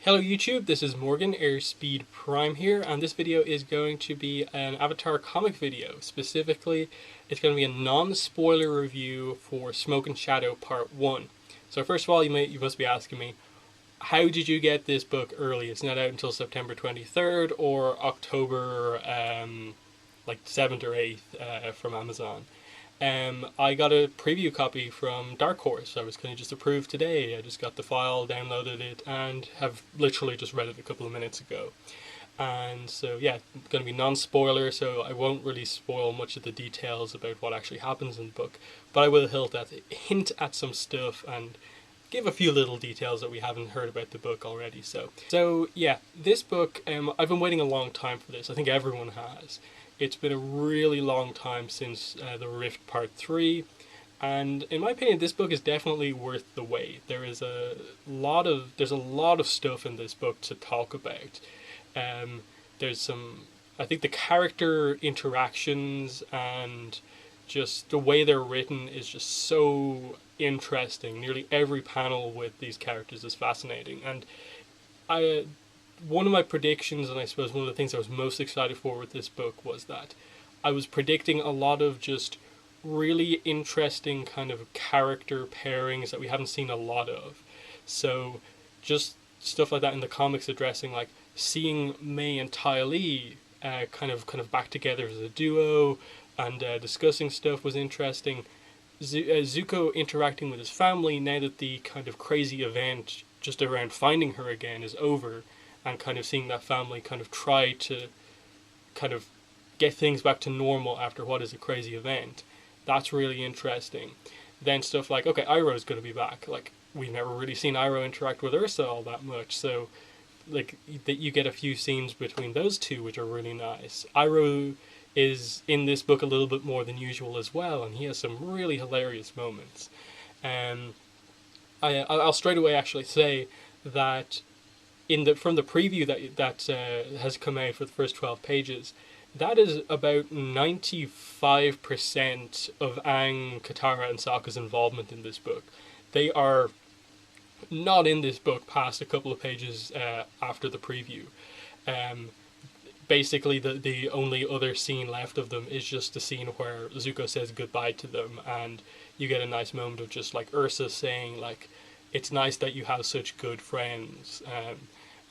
Hello YouTube, this is Morgan, Airspeed Prime here, and this video is going to be an Avatar comic video. Specifically, it's going to be a non-spoiler review for Smoke and Shadow Part 1. So first of all, you must be asking me, how did you get this book early? It's not out until September 23rd or October like 7th or 8th from Amazon. I got a preview copy from Dark Horse. I was kind of just approved today. I just got the file, downloaded it, and have literally just read it a couple of minutes ago. And so, yeah, it's going to be non-spoiler, so I won't really spoil much of the details about what actually happens in the book. But I will hint at some stuff and give a few little details that we haven't heard about the book already. So yeah, this book, I've been waiting a long time for this. I think everyone has. It's been a really long time since The Rift Part 3, and in my opinion, this book is definitely worth the wait. There's a lot of stuff in this book to talk about. There's some, I think the character interactions and just the way they're written is just so interesting. Nearly every panel with these characters is fascinating, and one of my predictions, and I suppose one of the things I was most excited for with this book, was that I was predicting a lot of just really interesting kind of character pairings that we haven't seen a lot of. So just stuff like that in the comics, addressing like seeing May and Ty Lee kind of back together as a duo, and discussing stuff was interesting. Zuko interacting with his family now that the kind of crazy event just around finding her again is over, and kind of seeing that family kind of try to kind of get things back to normal after what is a crazy event. That's really interesting. Then stuff like, okay, Iroh's going to be back. Like, we've never really seen Iroh interact with Ursa all that much, so like that you get a few scenes between those two which are really nice. Iroh is in this book a little bit more than usual as well, and he has some really hilarious moments. I'll straight away actually say that from the preview that has come out for the first 12 pages, that is about 95% of Aang, Katara, and Sokka's involvement in this book. They are not in this book past a couple of pages after the preview. Basically, the only other scene left of them is just the scene where Zuko says goodbye to them, and you get a nice moment of just like Ursa saying like, it's nice that you have such good friends,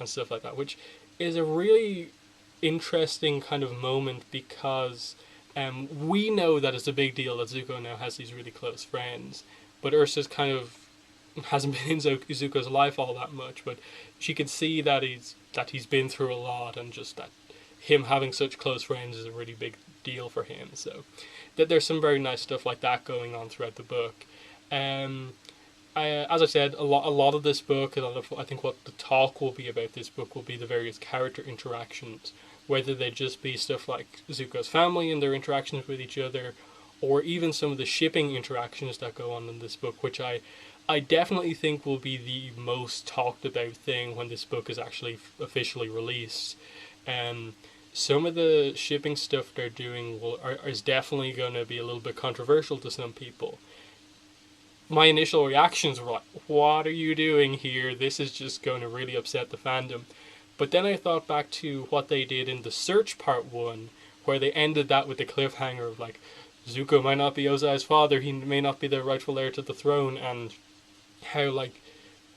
and stuff like that, which is a really interesting kind of moment because we know that it's a big deal that Zuko now has these really close friends, but Ursa's kind of hasn't been in Zuko's life all that much, but she can see that he's been through a lot, and just that him having such close friends is a really big deal for him. So that there's some very nice stuff like that going on throughout the book. As I said, a lot of this book, I think what the talk will be about this book will be the various character interactions, whether they just be stuff like Zuko's family and their interactions with each other, or even some of the shipping interactions that go on in this book, which I definitely think will be the most talked about thing when this book is actually officially released. Some of the shipping stuff they're doing is definitely going to be a little bit controversial to some people. My initial reactions were like, what are you doing here? This is just going to really upset the fandom. But then I thought back to what they did in The Search Part 1, where they ended that with the cliffhanger of like, Zuko might not be Ozai's father, he may not be the rightful heir to the throne, and how like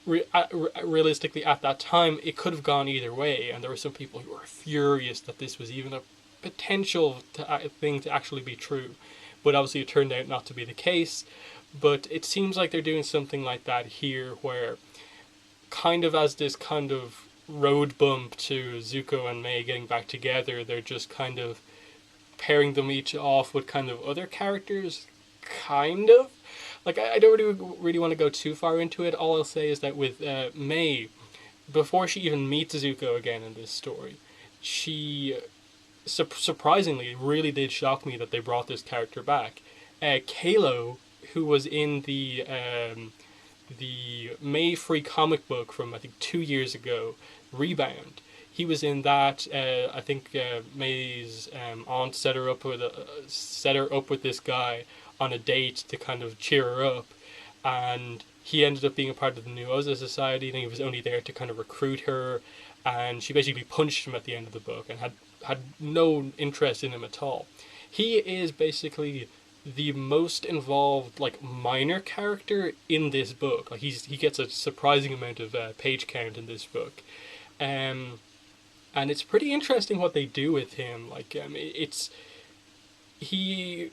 realistically at that time it could have gone either way, and there were some people who were furious that this was even a potential thing to actually be true. But obviously it turned out not to be the case. But it seems like they're doing something like that here, where kind of as this kind of road bump to Zuko and May getting back together, they're just kind of pairing them each off with kind of other characters, kind of. Like, I don't really want to go too far into it. All I'll say is that with May, before she even meets Zuko again in this story, she surprisingly, it really did shock me that they brought this character back. Kalo, who was in the May free comic book from I think 2 years ago, Rebound. He was in that. I think May's aunt set her up with this guy on a date to kind of cheer her up, and he ended up being a part of the New Oza Society, and he was only there to kind of recruit her, and she basically punched him at the end of the book and had no interest in him at all. He is basically the most involved, like, minor character in this book. Like, he gets a surprising amount of page count in this book, and it's pretty interesting what they do with him. Like, it's he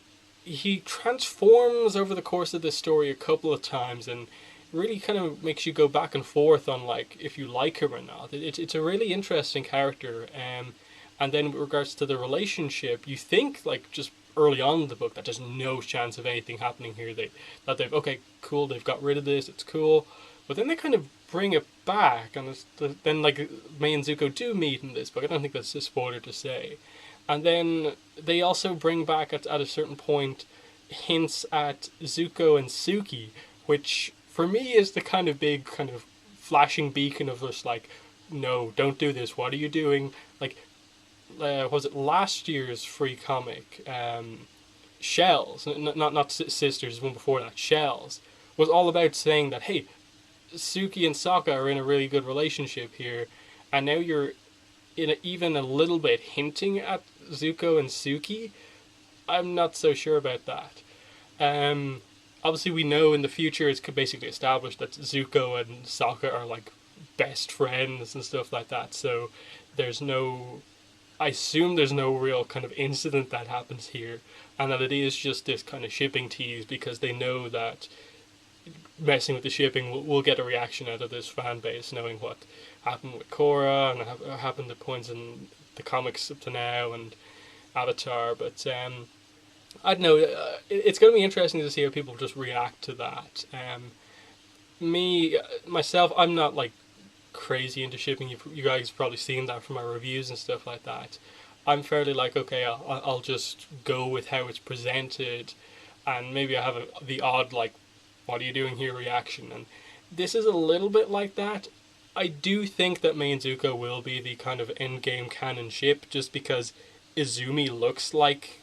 transforms over the course of this story a couple of times, and really kind of makes you go back and forth on, like, if you like him or not. It's a really interesting character. And then with regards to the relationship, you think, like, just early on in the book that there's no chance of anything happening here. They've okay, cool, they've got rid of this, it's cool. But then they kind of bring it back, and then, like, Mei and Zuko do meet in this book. I don't think that's a spoiler to say. And then they also bring back at a certain point hints at Zuko and Suki, which for me is the kind of big kind of flashing beacon of just like, no, don't do this. What are you doing? Like, was it last year's free comic? Shells, not Sisters, one before that. Shells was all about saying that, hey, Suki and Sokka are in a really good relationship here, and now you're even a little bit hinting at Zuko and Suki. I'm not so sure about that. Obviously, we know in the future it's basically established that Zuko and Sokka are like best friends and stuff like that. So I assume there's no real kind of incident that happens here, and that it is just this kind of shipping tease because they know that messing with the shipping will get a reaction out of this fan base, knowing what happened with Korra and happened at points in the comics up to now and Avatar. But I don't know. It's going to be interesting to see how people just react to that. Myself, I'm not like crazy into shipping. You guys have probably seen that from my reviews and stuff like that. I'm fairly like, okay, I'll just go with how it's presented, and maybe I have the odd like, what are you doing here reaction, and this is a little bit like that. I do think that Mei and Zuko will be the kind of endgame canon ship, just because Izumi looks like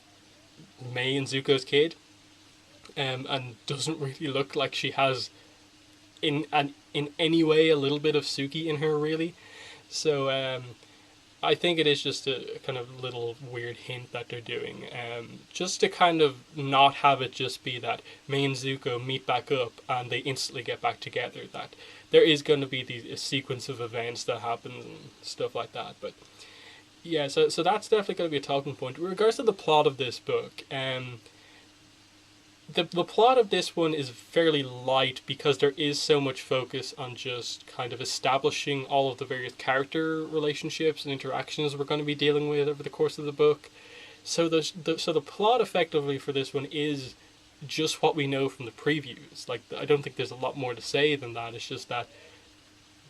Mei and Zuko's kid, and doesn't really look like she has in any way a little bit of Suki in her, really. So I think it is just a kind of little weird hint that they're doing, just to kind of not have it just be that Mei and Zuko meet back up and they instantly get back together. That there is going to be a sequence of events that happens and stuff like that. But yeah, so that's definitely going to be a talking point. With regards to the plot of this book, the plot of this one is fairly light because there is so much focus on just kind of establishing all of the various character relationships and interactions we're going to be dealing with over the course of the book. So the plot effectively for this one is just what we know from the previews. Like, I don't think there's a lot more to say than that. It's just that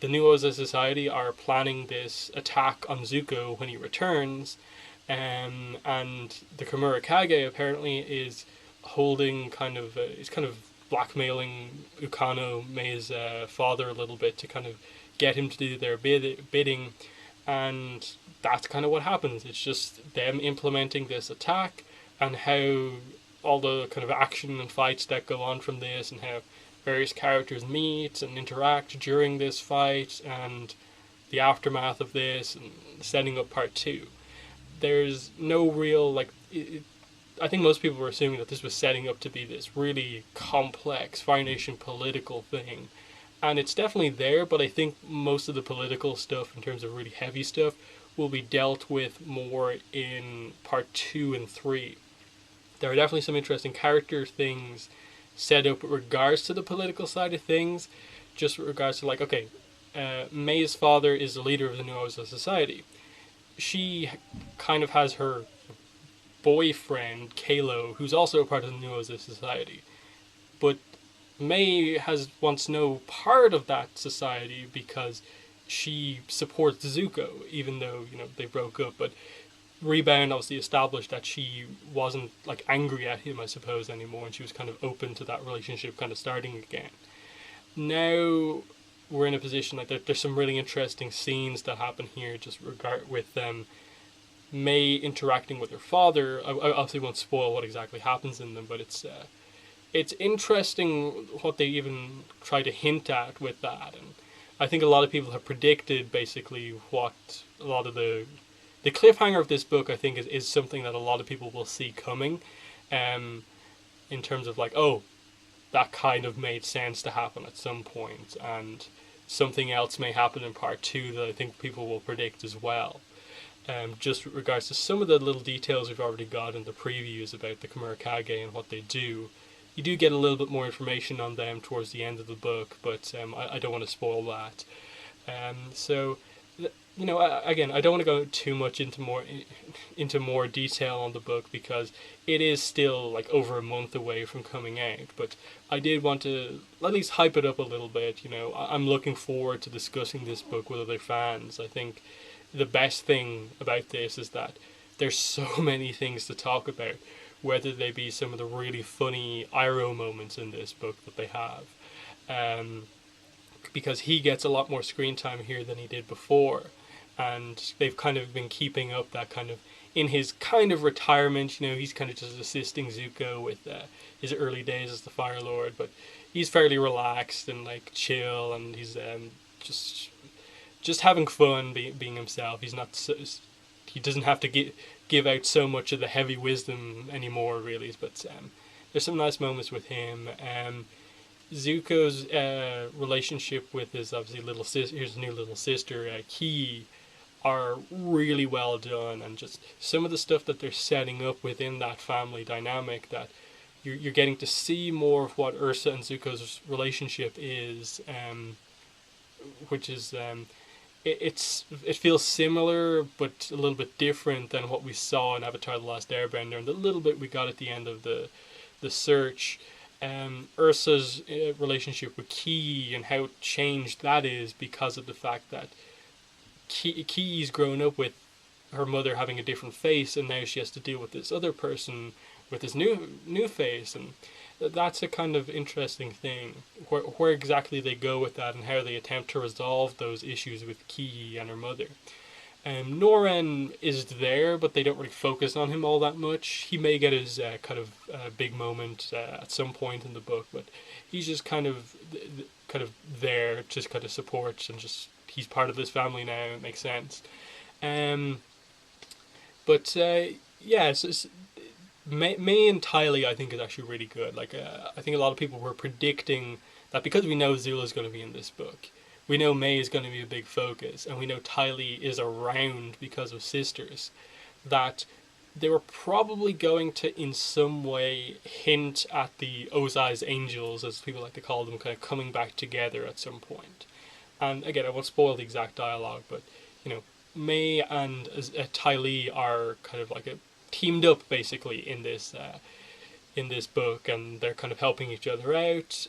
the New Oza Society are planning this attack on Zuko when he returns, and the Kimura Kage apparently is holding is kind of blackmailing Ukano, Mei's father, a little bit to kind of get him to do their bidding, and that's kind of what happens. It's just them implementing this attack, and how all the kind of action and fights that go on from this, and how various characters meet and interact during this fight, and the aftermath of this, and setting up part 2. There's no real, like, I think most people were assuming that this was setting up to be this really complex Fire Nation political thing. And it's definitely there, but I think most of the political stuff, in terms of really heavy stuff, will be dealt with more in part 2 and 3. There are definitely some interesting character things set up with regards to the political side of things, just with regards to, like, okay, Mei's father is the leader of the New Oza Society. She kind of has her boyfriend, Kalo, who's also a part of the New Oza Society. But Mei wants no part of that society because she supports Zuko, even though, they broke up. But Rebound obviously established that she wasn't, like, angry at him, I suppose, anymore, and she was kind of open to that relationship kind of starting again. Now we're in a position, like, there's some really interesting scenes that happen here, just with Mei interacting with her father. I obviously won't spoil what exactly happens in them, but it's it's interesting what they even try to hint at with that, and I think a lot of people have predicted basically what a lot of the cliffhanger of this book, I think, is something that a lot of people will see coming, um, in terms of like, oh, that kind of made sense to happen at some point, and something else may happen in part two that I think people will predict as well. Just with regards to some of the little details we've already got in the previews about the Kamurakage and what they do, you do get a little bit more information on them towards the end of the book, but I don't want to spoil that. So, you know, again, I don't want to go too much into more detail on the book because it is still like over a month away from coming out. But I did want to at least hype it up a little bit. You know, I'm looking forward to discussing this book with other fans. I think the best thing about this is that there's so many things to talk about, whether they be some of the really funny Iroh moments in this book that they have. Because he gets a lot more screen time here than he did before, and they've kind of been keeping up that kind of in his kind of retirement. You know, he's kind of just assisting Zuko with his early days as the Fire Lord, but he's fairly relaxed and like chill, and he's just having fun being himself. He's not so, he doesn't have to give out so much of the heavy wisdom anymore, really. But there's some nice moments with him. Zuko's relationship with his obviously little sister, his new little sister, Ki, are really well done, and just some of the stuff that they're setting up within that family dynamic, that you're getting to see more of what Ursa and Zuko's relationship is, which is it feels similar but a little bit different than what we saw in Avatar: The Last Airbender, and the little bit we got at the end of the search. Ursa's relationship with Ki and how changed that is because of the fact that Ki's grown up with her mother having a different face, and now she has to deal with this other person with his new face, and that's a kind of interesting thing. Where exactly they go with that and how they attempt to resolve those issues with Ki and her mother. Noren is there, but they don't really focus on him all that much. He may get his kind of big moment at some point in the book, but he's just kind of there, just kind of supports, and just he's part of this family now. It makes sense. But yeah, so May and Tylee, I think, is actually really good. Like I think a lot of people were predicting that because we know Azula's going to be in this book, we know May is going to be a big focus, and we know Tylee is around because of Sisters, that they were probably going to, in some way, hint at the Ozai's Angels, as people like to call them, kind of coming back together at some point. And again, I won't spoil the exact dialogue, but, you know, May and Tylee are kind of like teamed up, basically, in this book, and they're kind of helping each other out.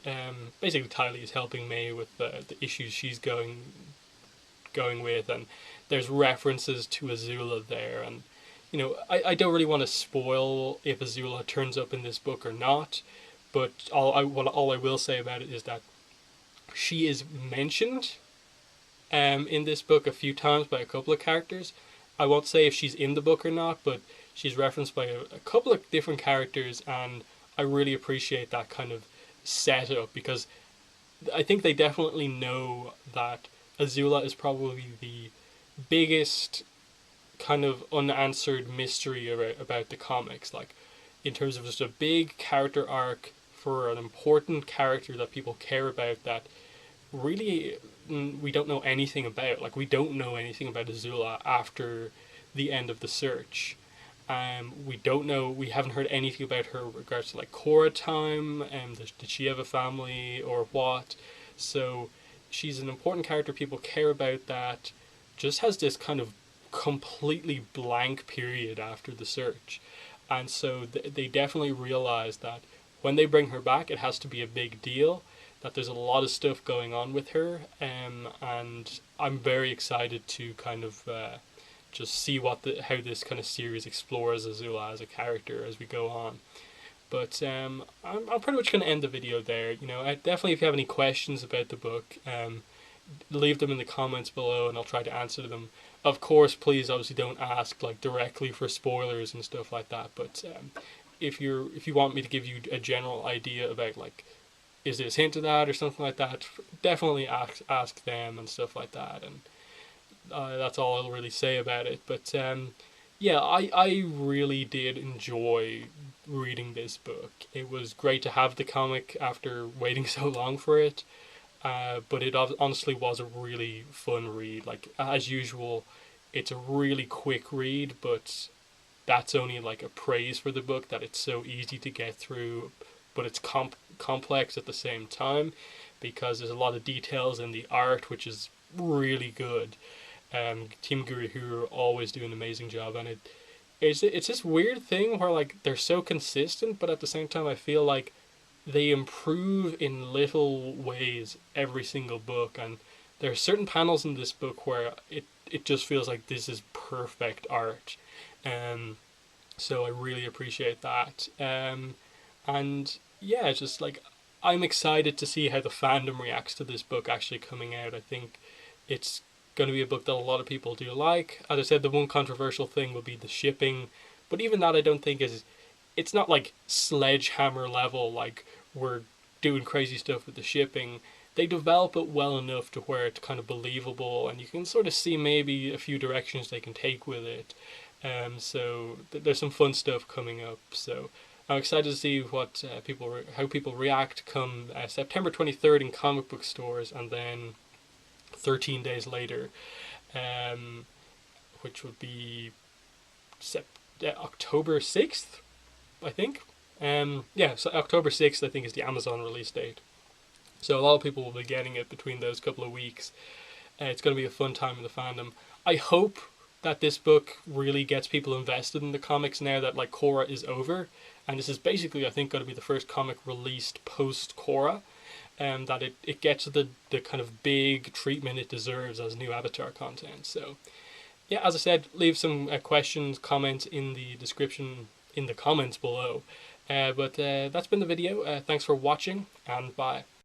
Basically, Tylee is helping May with the issues she's going with, and there's references to Azula there. And you know, I don't really want to spoil if Azula turns up in this book or not, but all I will say about it is that she is mentioned in this book a few times by a couple of characters. I won't say if she's in the book or not, but she's referenced by a couple of different characters, and I really appreciate that kind of setup, because I think they definitely know that Azula is probably the biggest kind of unanswered mystery about the comics. Like, in terms of just a big character arc for an important character that people care about, that really we don't know anything about. Like, we don't know anything about Azula after the end of the search. We don't know. We haven't heard anything about her in regards to like Korra time. Did she have a family or what? So she's an important character. People care about that. Just has this kind of completely blank period after the search, and so they definitely realize that when they bring her back, it has to be a big deal. That there's a lot of stuff going on with her, and I'm very excited to kind of. Just see how this kind of series explores Azula as a character as we go on. But I'm pretty much going to end the video there. You know, definitely if you have any questions about the book, leave them in the comments below, and I'll try to answer them. Of course, please obviously don't ask like directly for spoilers and stuff like that. But if you want me to give you a general idea about like, is this hint of that or something like that, definitely ask them and stuff like that. And that's all I'll really say about it. But yeah, I really did enjoy reading this book. It was great to have the comic after waiting so long for it. But it honestly was a really fun read. Like, as usual, it's a really quick read, but that's only like a praise for the book, that it's so easy to get through, but it's complex at the same time, because there's a lot of details in the art, which is really good. Team Guru who are always do an amazing job, and it's this weird thing where like they're so consistent, but at the same time I feel like they improve in little ways every single book, and there are certain panels in this book where it just feels like this is perfect art. So I really appreciate that. And yeah, just like, I'm excited to see how the fandom reacts to this book actually coming out. I think it's going to be a book that a lot of people do like. As I said, the one controversial thing would be the shipping, but even that I don't think is, it's not like sledgehammer level, like we're doing crazy stuff with the shipping. They develop it well enough to where it's kind of believable, and you can sort of see maybe a few directions they can take with it. So there's some fun stuff coming up. So I'm excited to see what how people react come September 23rd in comic book stores, and then 13 days later, which would be October 6th, I think. Yeah, so October 6th, I think, is the Amazon release date. So a lot of people will be getting it between those couple of weeks. It's going to be a fun time in the fandom. I hope that this book really gets people invested in the comics now that like Korra is over, and this is basically, I think, going to be the first comic released post Korra, and that it gets the kind of big treatment it deserves as new Avatar content. So yeah, as I said, leave some questions, comments in the description, in the comments below. But that's been the video. Thanks for watching, and bye.